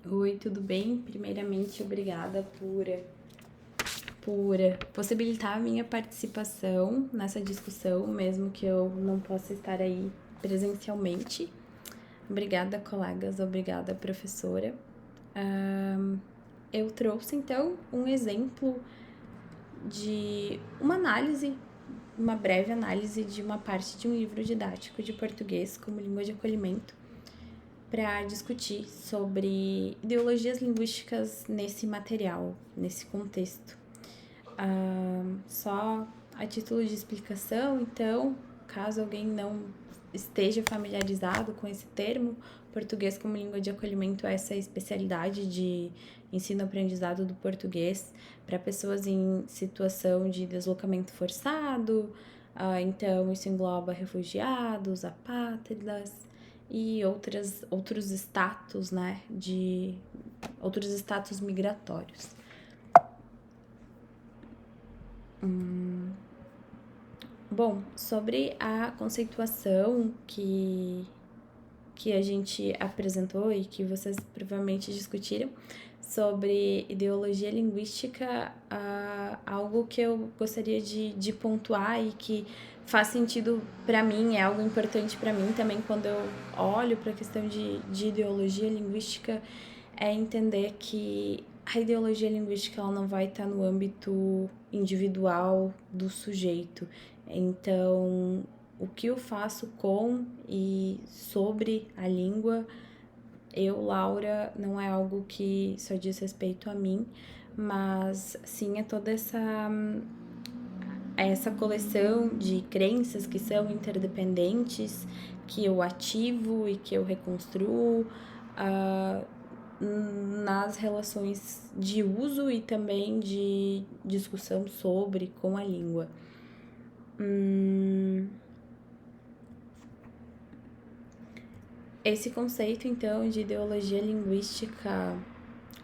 Oi, tudo bem? Primeiramente, obrigada por possibilitar a minha participação nessa discussão, mesmo que eu não possa estar aí presencialmente. Obrigada, colegas, obrigada, professora. Eu trouxe, então, um exemplo de uma breve análise de uma parte de um livro didático de português como língua de acolhimento, para discutir sobre ideologias linguísticas nesse material, nesse contexto. Só a título de explicação, então, caso alguém não esteja familiarizado com esse termo, português como língua de acolhimento é essa especialidade de ensino-aprendizado do português para pessoas em situação de deslocamento forçado. Então, isso engloba refugiados, apátridas e outros status, né, de outros status migratórios. Bom, sobre a conceituação que a gente apresentou e que vocês provavelmente discutiram sobre ideologia linguística, algo que eu gostaria de pontuar e que faz sentido para mim, é algo importante para mim também quando eu olho para a questão de ideologia linguística, é entender que a ideologia linguística ela não vai estar no âmbito individual do sujeito. Então, o que eu faço com e sobre a língua, eu, Laura, não é algo que só diz respeito a mim, mas sim a toda essa coleção de crenças que são interdependentes, que eu ativo e que eu reconstruo nas relações de uso e também de discussão sobre com a língua. Esse conceito, então, de ideologia linguística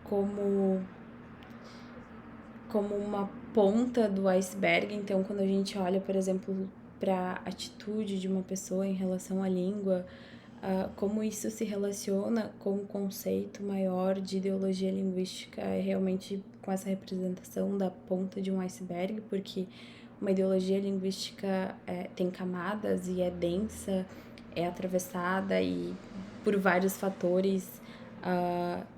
como uma ponta do iceberg. Então, quando a gente olha, por exemplo, para a atitude de uma pessoa em relação à língua, como isso se relaciona com o conceito maior de ideologia linguística, é realmente com essa representação da ponta de um iceberg, porque uma ideologia linguística tem camadas e é densa, é atravessada e por vários fatores,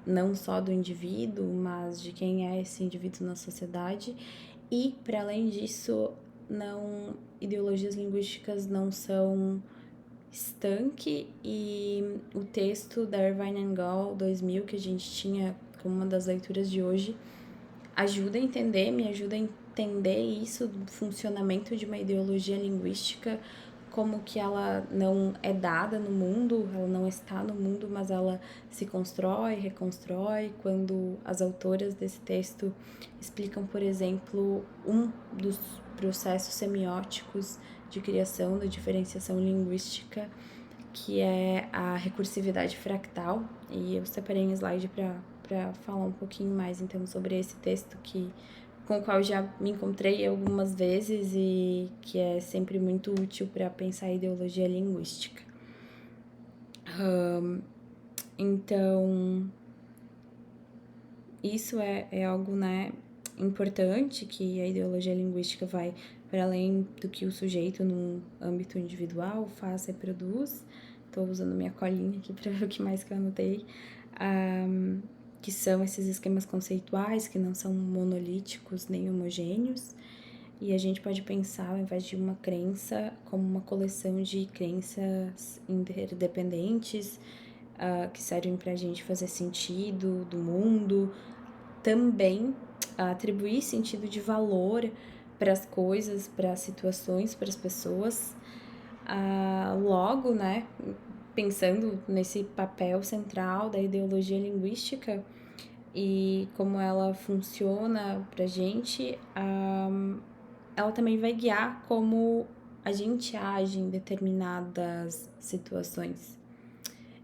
não só do indivíduo, mas de quem é esse indivíduo na sociedade. E, para além disso, ideologias linguísticas não são estanque, e o texto da Irvine Gall 2000 que a gente tinha como uma das leituras de hoje me ajuda a entender isso do funcionamento de uma ideologia linguística, como que ela não é dada no mundo, ela não está no mundo, mas ela se constrói, reconstrói. Quando as autoras desse texto explicam, por exemplo, um dos processos semióticos de criação da diferenciação linguística, que é a recursividade fractal, e eu separei um slide para falar um pouquinho mais então sobre esse texto com o qual já me encontrei algumas vezes e que é sempre muito útil para pensar a ideologia linguística. Então, isso é algo, né, importante, que a ideologia linguística vai para além do que o sujeito no âmbito individual faz, reproduz. Estou usando minha colinha aqui para ver o que mais que eu anotei. Que são esses esquemas conceituais que não são monolíticos nem homogêneos. E a gente pode pensar, ao invés de uma crença, como uma coleção de crenças interdependentes, que servem para a gente fazer sentido do mundo, também atribuir sentido de valor para as coisas, para as situações, para as pessoas. Logo, né, pensando nesse papel central da ideologia linguística e como ela funciona para a gente, ela também vai guiar como a gente age em determinadas situações.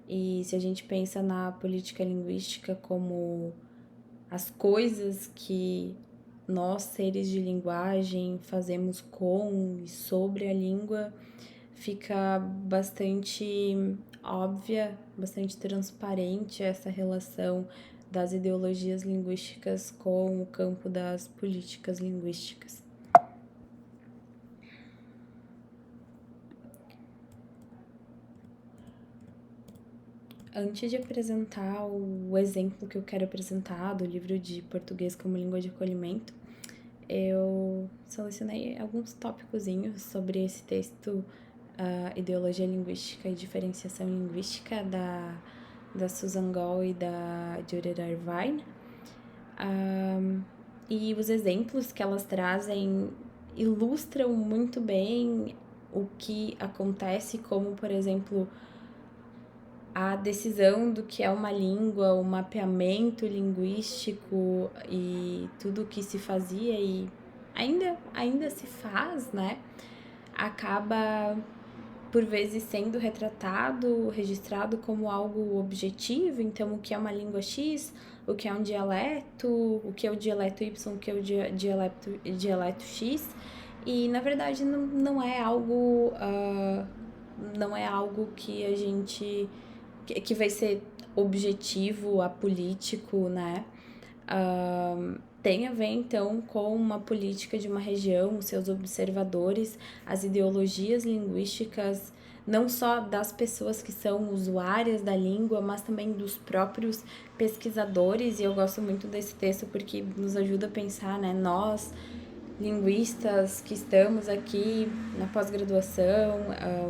E se a gente pensa na política linguística como as coisas que nós, seres de linguagem, fazemos com e sobre a língua, fica bastante óbvia, bastante transparente essa relação das ideologias linguísticas com o campo das políticas linguísticas. Antes de apresentar o exemplo que eu quero apresentar do livro de português como língua de acolhimento, eu selecionei alguns tópicozinhos sobre esse texto, Ideologia Linguística e Diferenciação Linguística, da Susan Gall e da Judith Irvine. E os exemplos que elas trazem ilustram muito bem o que acontece, como, por exemplo, a decisão do que é uma língua, o mapeamento linguístico e tudo o que se fazia e ainda se faz, né? Acaba, por vezes, sendo retratado, registrado como algo objetivo. Então, o que é uma língua X, o que é um dialeto, o que é o dialeto Y, o que é o dialeto X. E, na verdade, não é algo... não é algo que a gente... que vai ser objetivo, apolítico, né? Tem a ver, então, com uma política de uma região, os seus observadores, as ideologias linguísticas, não só das pessoas que são usuárias da língua, mas também dos próprios pesquisadores. E eu gosto muito desse texto porque nos ajuda a pensar, né? Nós, linguistas que estamos aqui na pós-graduação,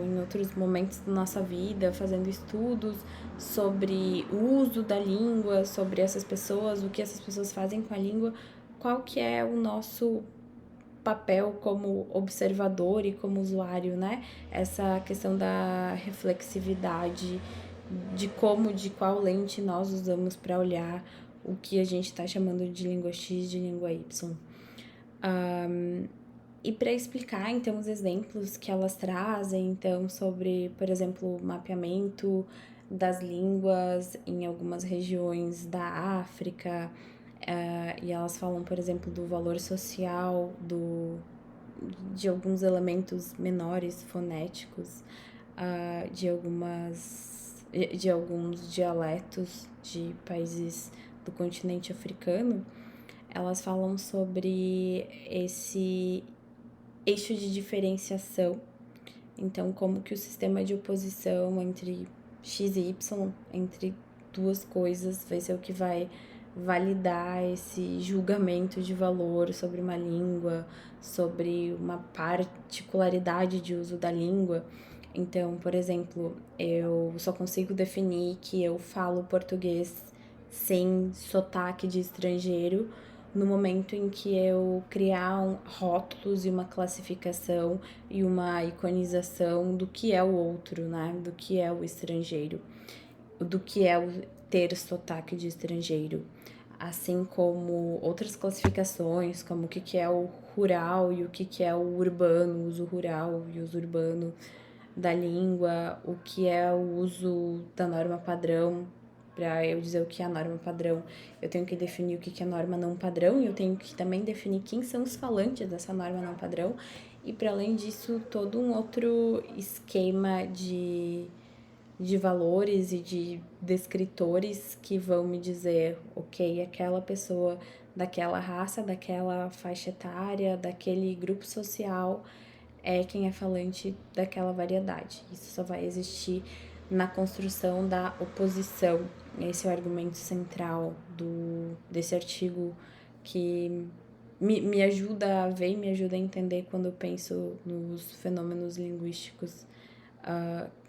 em outros momentos da nossa vida, fazendo estudos sobre o uso da língua, sobre essas pessoas, o que essas pessoas fazem com a língua, qual que é o nosso papel como observador e como usuário, né? Essa questão da reflexividade, de qual lente nós usamos para olhar o que a gente está chamando de língua X, de língua Y. E para explicar, então, os exemplos que elas trazem, então, sobre, por exemplo, o mapeamento das línguas em algumas regiões da África, e elas falam, por exemplo, do valor social de alguns elementos menores fonéticos, de alguns dialetos de países do continente africano. Elas falam sobre esse eixo de diferenciação, então como que o sistema de oposição entre X e Y, entre duas coisas, vai ser o que vai validar esse julgamento de valor sobre uma língua, sobre uma particularidade de uso da língua. Então, por exemplo, eu só consigo definir que eu falo português sem sotaque de estrangeiro no momento em que eu criar rótulos e uma classificação e uma iconização do que é o outro, né? Do que é o estrangeiro, do que é o ter sotaque de estrangeiro. Assim como outras classificações, como o que é o rural e o que é o urbano, o uso rural e o uso urbano da língua, o que é o uso da norma padrão. Para eu dizer o que é a norma padrão, eu tenho que definir o que é a norma não padrão e eu tenho que também definir quem são os falantes dessa norma não padrão. E para além disso, todo um outro esquema de valores e de descritores que vão me dizer, ok, aquela pessoa daquela raça, daquela faixa etária, daquele grupo social é quem é falante daquela variedade. Isso só vai existir na construção da oposição. Esse é o argumento central desse artigo que me ajuda a ver e me ajuda a entender quando eu penso nos fenômenos linguísticos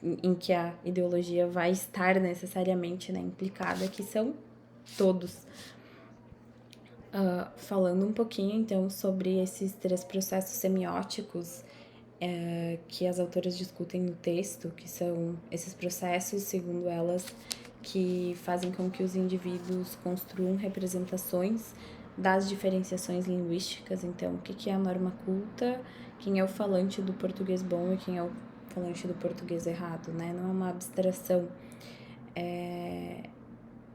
em que a ideologia vai estar necessariamente, né, implicada, que são todos. Falando um pouquinho, então, sobre esses 3 processos semióticos que as autoras discutem no texto, que são esses processos, segundo elas, que fazem com que os indivíduos construam representações das diferenciações linguísticas. Então, o que é a norma culta, quem é o falante do português bom e quem é o falante do português errado, né? Não é uma abstração.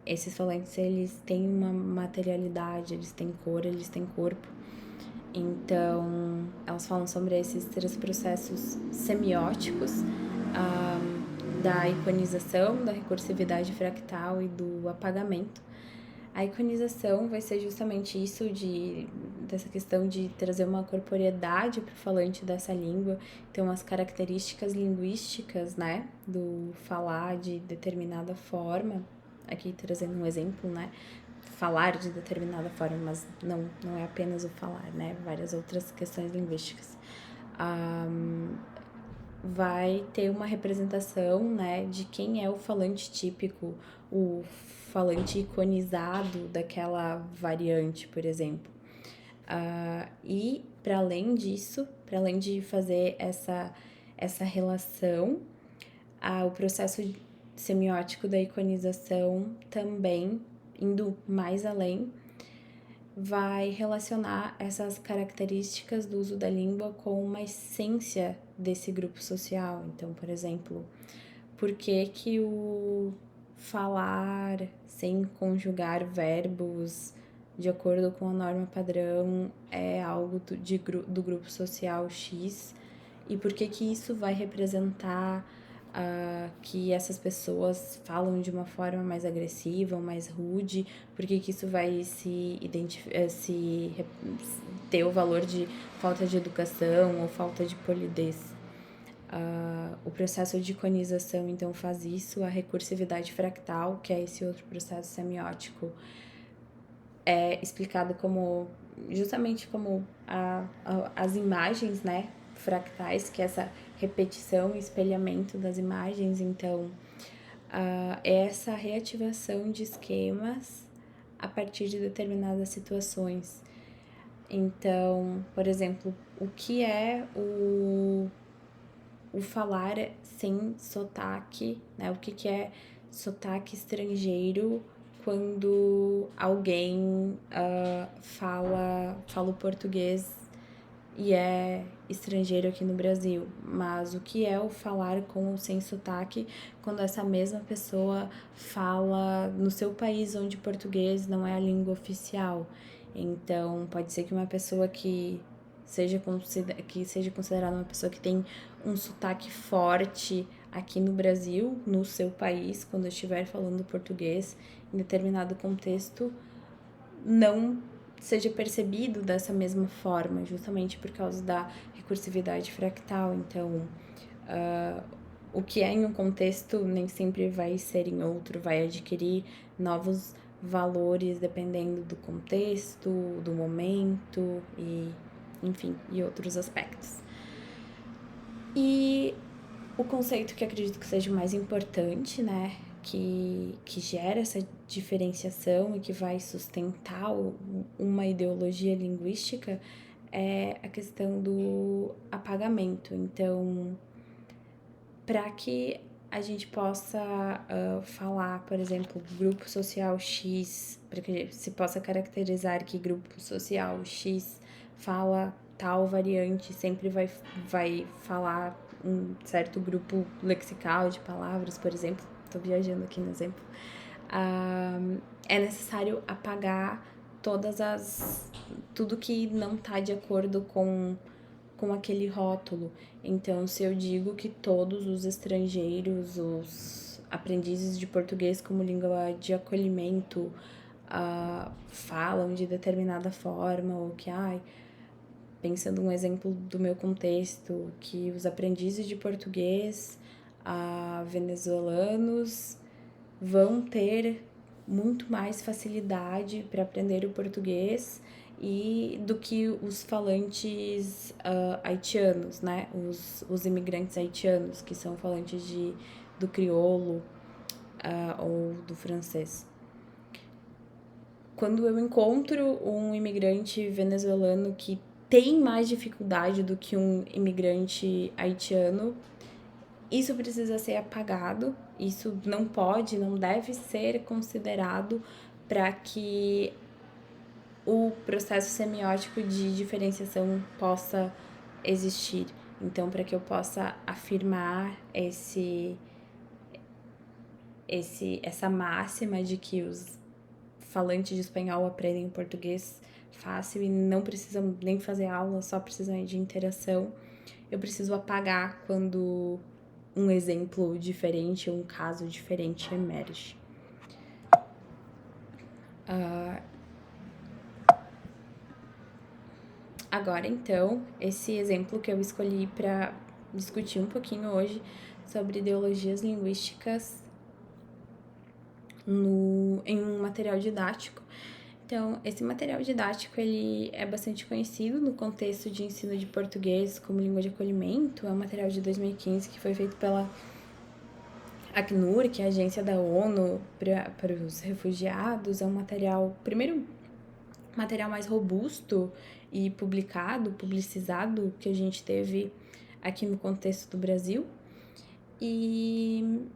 Esses falantes, eles têm uma materialidade, eles têm cor, eles têm corpo. Então, elas falam sobre esses 3 processos semióticos da iconização, da recursividade fractal e do apagamento. A iconização vai ser justamente isso, dessa questão de trazer uma corporeidade para o falante dessa língua, então as características linguísticas, né, do falar de determinada forma, aqui trazendo um exemplo, né, falar de determinada forma, mas não é apenas o falar, né, várias outras questões linguísticas. Vai ter uma representação, né, de quem é o falante típico, o falante iconizado daquela variante, por exemplo. E, para além disso, para além de fazer essa relação, o processo semiótico da iconização também, indo mais além, vai relacionar essas características do uso da língua com uma essência desse grupo social. Então, por exemplo, por que o falar sem conjugar verbos de acordo com a norma padrão é algo do grupo social X e por que isso vai representar que essas pessoas falam de uma forma mais agressiva, mais rude, porque que isso vai ter o valor de falta de educação ou falta de polidez. O processo de iconização, então, faz isso. A recursividade fractal, que é esse outro processo semiótico, é explicado como justamente como as imagens, né, fractais, que é essa repetição e espelhamento das imagens. Então, é essa reativação de esquemas a partir de determinadas situações. Então, por exemplo, o que é o falar sem sotaque, né? O que é sotaque estrangeiro quando alguém fala o português e é estrangeiro aqui no Brasil, mas o que é o falar com ou sem sotaque quando essa mesma pessoa fala no seu país onde português não é a língua oficial. Então, pode ser que uma pessoa que seja considerada uma pessoa que tem um sotaque forte aqui no Brasil, no seu país, quando estiver falando português, em determinado contexto, não seja percebido dessa mesma forma, justamente por causa da recursividade fractal. Então, o que é em um contexto nem sempre vai ser em outro, vai adquirir novos valores dependendo do contexto, do momento e, enfim, e outros aspectos. E o conceito que acredito que seja o mais importante, né, que gera essa diferenciação e que vai sustentar uma ideologia linguística é a questão do apagamento. Então, para que a gente possa falar, por exemplo, grupo social X, para que se possa caracterizar que grupo social X fala tal variante, sempre vai falar um certo grupo lexical de palavras, por exemplo, estou viajando aqui no exemplo, é necessário apagar tudo que não está de acordo com aquele rótulo. Então, se eu digo que todos os estrangeiros, os aprendizes de português como língua de acolhimento, falam de determinada forma, ou que, pensando um exemplo do meu contexto, que os aprendizes de português venezuelanos vão ter muito mais facilidade para aprender o português e do que os falantes haitianos, né? Os imigrantes haitianos, que são falantes do crioulo ou do francês. Quando eu encontro um imigrante venezuelano que tem mais dificuldade do que um imigrante haitiano, isso precisa ser apagado, isso não deve ser considerado para que o processo semiótico de diferenciação possa existir. Então, para que eu possa afirmar essa máxima de que os falantes de espanhol aprendem português fácil e não precisam nem fazer aula, só precisam de interação, eu preciso apagar quando um exemplo diferente, um caso diferente emerge. Agora, então, esse exemplo que eu escolhi para discutir um pouquinho hoje sobre ideologias linguísticas em um material didático. Então, esse material didático ele é bastante conhecido no contexto de ensino de português como língua de acolhimento. É um material de 2015 que foi feito pela Acnur, que é a agência da ONU para os refugiados. É um material, primeiro, material mais robusto e publicizado que a gente teve aqui no contexto do Brasil. E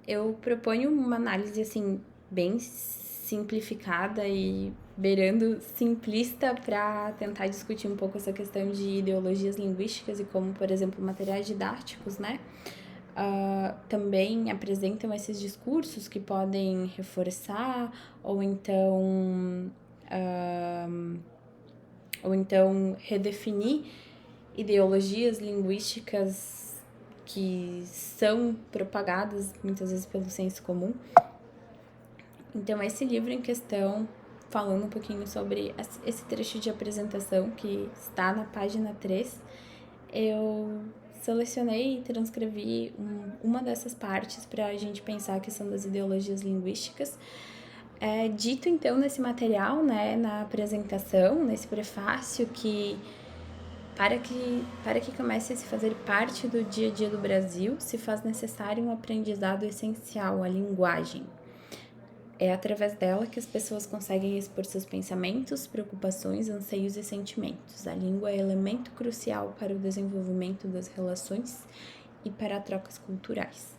eu proponho uma análise, assim, bem simplificada e beirando simplista para tentar discutir um pouco essa questão de ideologias linguísticas e como, por exemplo, materiais didáticos, né? Também apresentam esses discursos que podem reforçar ou então redefinir ideologias linguísticas que são propagadas muitas vezes pelo senso comum. Então, esse livro em questão, falando um pouquinho sobre esse trecho de apresentação que está na página 3, eu selecionei e transcrevi uma dessas partes para a gente pensar a questão das ideologias linguísticas. Dito então nesse material, né, na apresentação, nesse prefácio, que para que comece a se fazer parte do dia a dia do Brasil, se faz necessário um aprendizado essencial, a linguagem. É através dela que as pessoas conseguem expor seus pensamentos, preocupações, anseios e sentimentos. A língua é elemento crucial para o desenvolvimento das relações e para trocas culturais.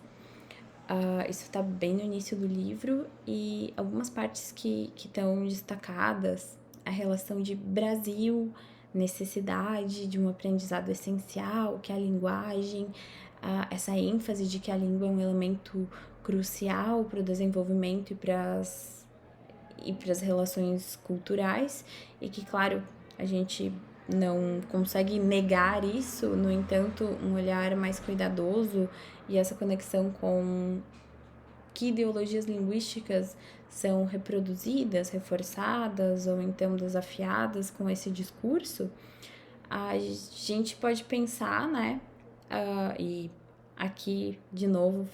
Isso está bem no início do livro e algumas partes que estão destacadas, a relação de Brasil, necessidade de um aprendizado essencial, que é a linguagem, essa ênfase de que a língua é um elemento crucial para o desenvolvimento e para as relações culturais, e que, claro, a gente não consegue negar isso, no entanto, um olhar mais cuidadoso e essa conexão com que ideologias linguísticas são reproduzidas, reforçadas ou então desafiadas com esse discurso, a gente pode pensar, né? E aqui, de novo,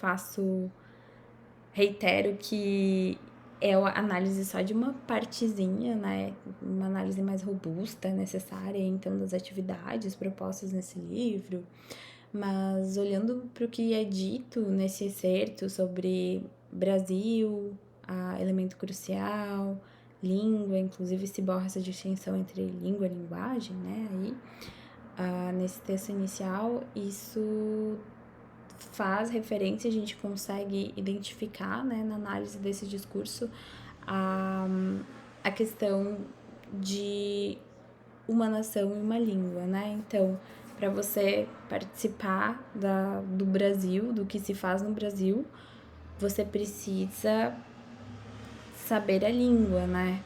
reitero que é a análise só de uma partezinha, né? Uma análise mais robusta, necessária, então, das atividades propostas nesse livro. Mas olhando para o que é dito nesse excerto sobre Brasil, elemento crucial, língua, inclusive se borra essa distinção entre língua e linguagem, né? Aí, nesse texto inicial, isso faz referência, a gente consegue identificar, né, na análise desse discurso, a questão de uma nação e uma língua, né? Então, para você participar do Brasil, do que se faz no Brasil, você precisa saber a língua, né?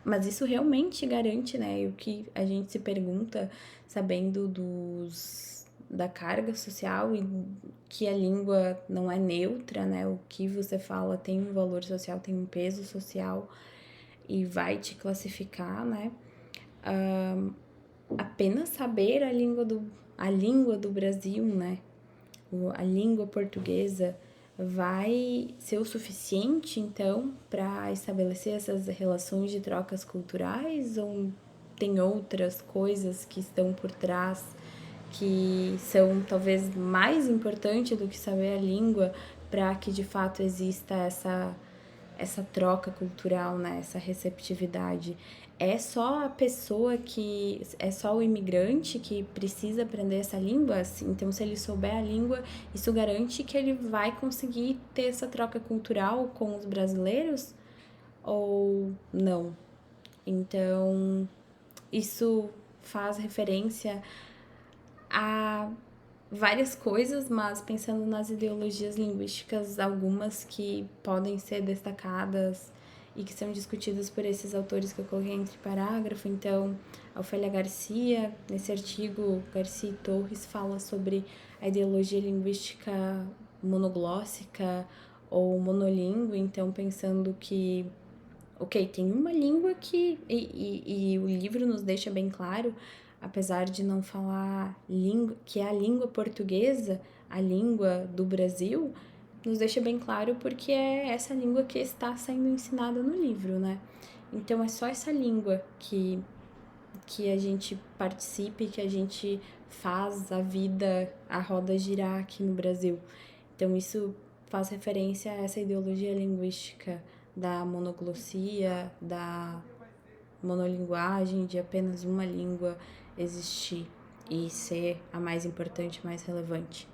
Mas isso realmente garante, né? E o que a gente se pergunta, sabendo da carga social e que a língua não é neutra, né? O que você fala tem um valor social, tem um peso social e vai te classificar, né? Apenas saber a língua do Brasil, né? A língua portuguesa vai ser o suficiente, então, para estabelecer essas relações de trocas culturais, ou tem outras coisas que estão por trás que são talvez mais importantes do que saber a língua para que de fato exista essa troca cultural, né? Essa receptividade? É só a pessoa é só o imigrante que precisa aprender essa língua? Então, se ele souber a língua, isso garante que ele vai conseguir ter essa troca cultural com os brasileiros? Ou não? Então, isso faz referência a várias coisas, mas pensando nas ideologias linguísticas, algumas que podem ser destacadas e que são discutidos por esses autores que eu coloquei entre parágrafo. Então, a Ofélia Garcia, nesse artigo, Garcia e Torres fala sobre a ideologia linguística monoglóssica ou monolíngue, então pensando que, ok, tem uma língua que, e o livro nos deixa bem claro, apesar de não falar língua, que é a língua portuguesa, a língua do Brasil, nos deixa bem claro porque é essa língua que está sendo ensinada no livro, né? Então é só essa língua que a gente participe, que a gente faz a vida, a roda girar aqui no Brasil. Então isso faz referência a essa ideologia linguística da monoglossia, da monolinguagem, de apenas uma língua existir e ser a mais importante, mais relevante.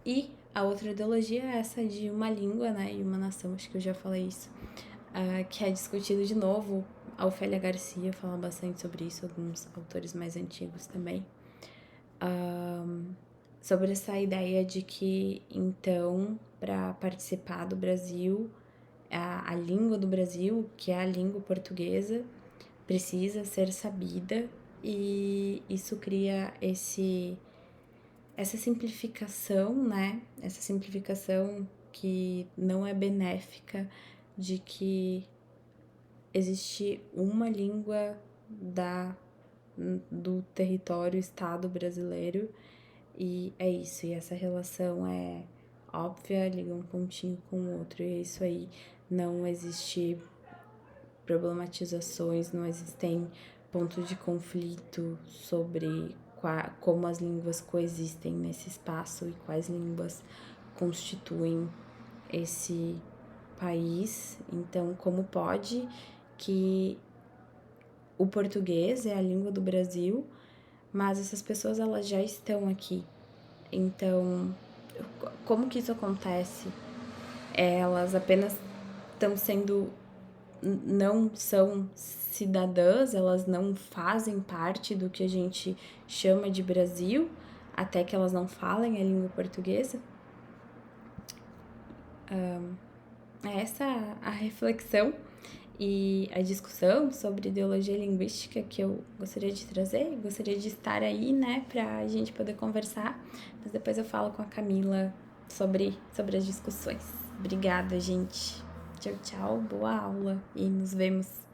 E a outra ideologia é essa de uma língua, né, e uma nação, acho que eu já falei isso, que é discutido de novo. A Ofélia Garcia fala bastante sobre isso, alguns autores mais antigos também, sobre essa ideia de que, então, para participar do Brasil, a língua do Brasil, que é a língua portuguesa, precisa ser sabida, e isso cria essa simplificação, né? Essa simplificação que não é benéfica de que existe uma língua do território Estado brasileiro e é isso. E essa relação é óbvia, liga um pontinho com o outro, e é isso aí. Não existe problematizações, não existem pontos de conflito sobre como as línguas coexistem nesse espaço e quais línguas constituem esse país. Então, como pode que o português é a língua do Brasil, mas essas pessoas elas já estão aqui. Então, como que isso acontece? Elas apenas estão sendo, não são cidadãs, elas não fazem parte do que a gente chama de Brasil, até que elas não falem a língua portuguesa. É essa a reflexão e a discussão sobre ideologia linguística que eu gostaria de trazer, gostaria de estar aí, né, pra gente poder conversar, mas depois eu falo com a Camila sobre as discussões. Obrigada, gente. Tchau, tchau, boa aula e nos vemos.